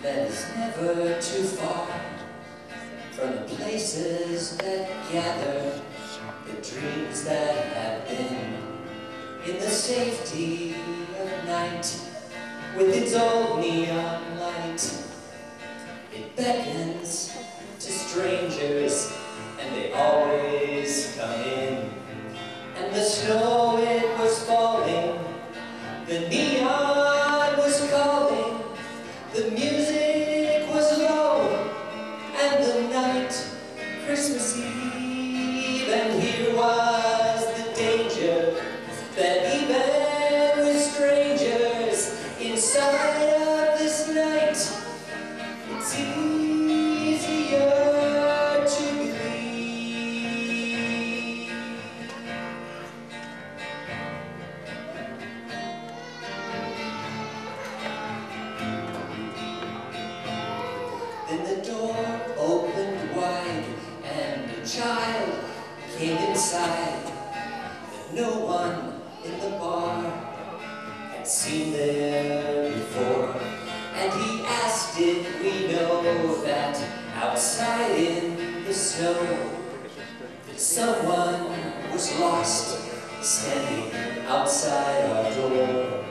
that is never too far from the places that gather the dreams that have been. In the safety of night, with its old neon light, it beckons to strangers, and they always come in. And the snow, it was falling, the neon was calling, the music was low, and the night, Christmas Eve. And here was the danger, that even with strangers inside of this night, it's easier to believe. Then the door opened wide and a child came inside that no one in the bar had seen there before. And he asked if we know that outside in the snow that someone was lost standing outside our door.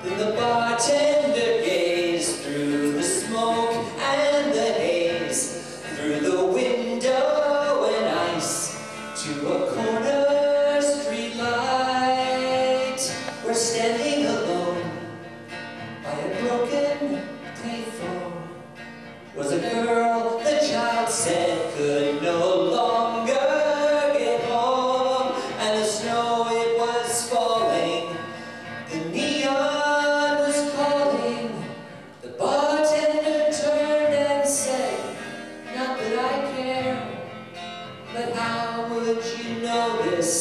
Then the bartender gazed through the smoke and the haze, through the window and ice, to a corner street light, where standing alone by a broken payphone was a girl the child said could no longer get home. And the snow, it was falling, the neon was calling. The bartender turned and said, "Not that I care, but how would you notice?"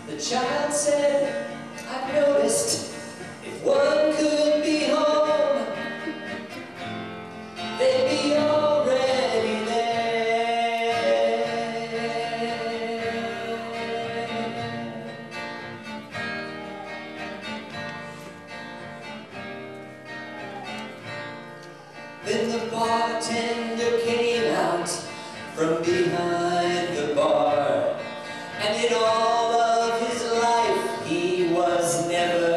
The child said, "I've noticed, if one could be home, they'd be already there." Then the bartender came out from behind the bar, and in all of his life he was never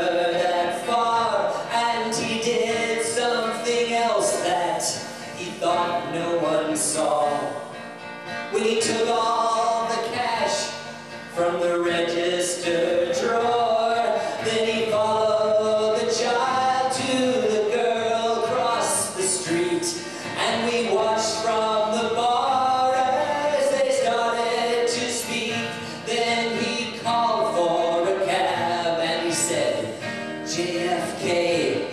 that far. And he did something else that he thought no one saw. When he took all the cash from the register drawer, then he followed the child to the girl across the street. And we watched from the bar as they started to speak. Then he called for a cab and he said, "JFK,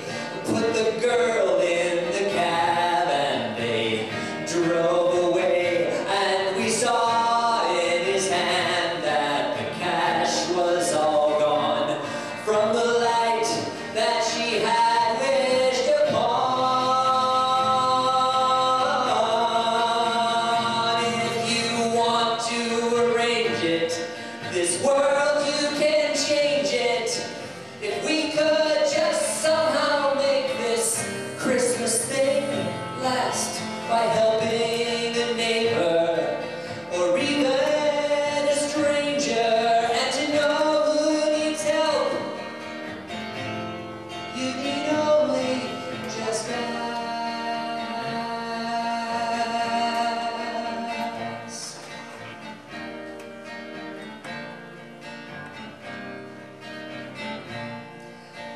put the girl in the cab." And they drove away, and we saw in his hand that the cash was all gone from the light that she had wished upon. If you want to arrange it, this world, you can change it. If we could just somehow make this Christmas thing last by helping a neighbor or even a stranger. And to know who needs help, you need only just ask.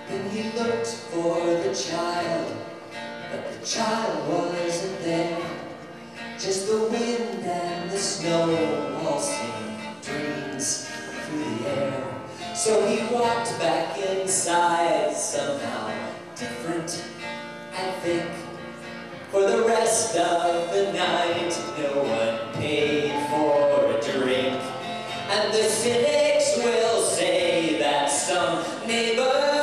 Then he looked for the child, but the child wasn't there. Just the wind and the snow waltzing dreams through the air. So he walked back inside, somehow different, I think. For the rest of the night, no one paid for a drink. And the cynics will say that some neighbor